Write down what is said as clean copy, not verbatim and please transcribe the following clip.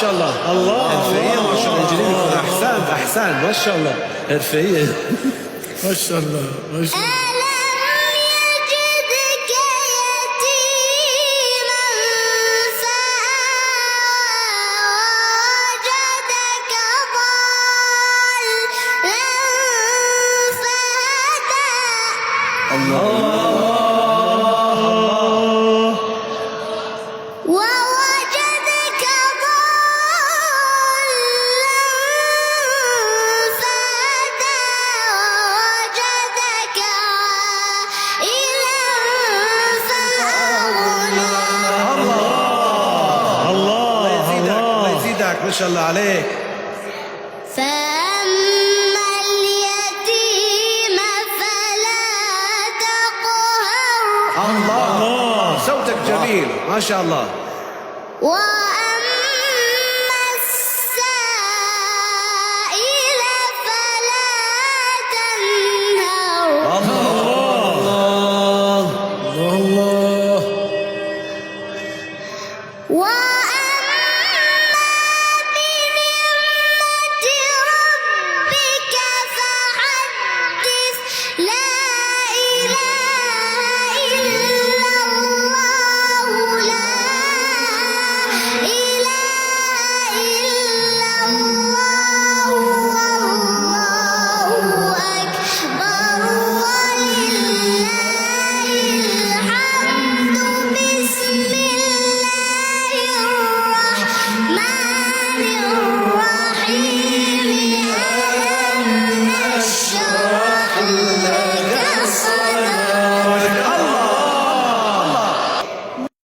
شاء الله. الله حرفيا ما شاء الله. انجليزي احسنت احسنت ما شاء الله حرفيا ما شاء الله ما شاء الله. ووجدك ضالا فهدى ووجدك عائلا فأغنى. الله يزيدك الله يزيدك ما شاء الله عليك. فأما اليتيم فلا تقهر. الله صوتك جميل ما شاء الله.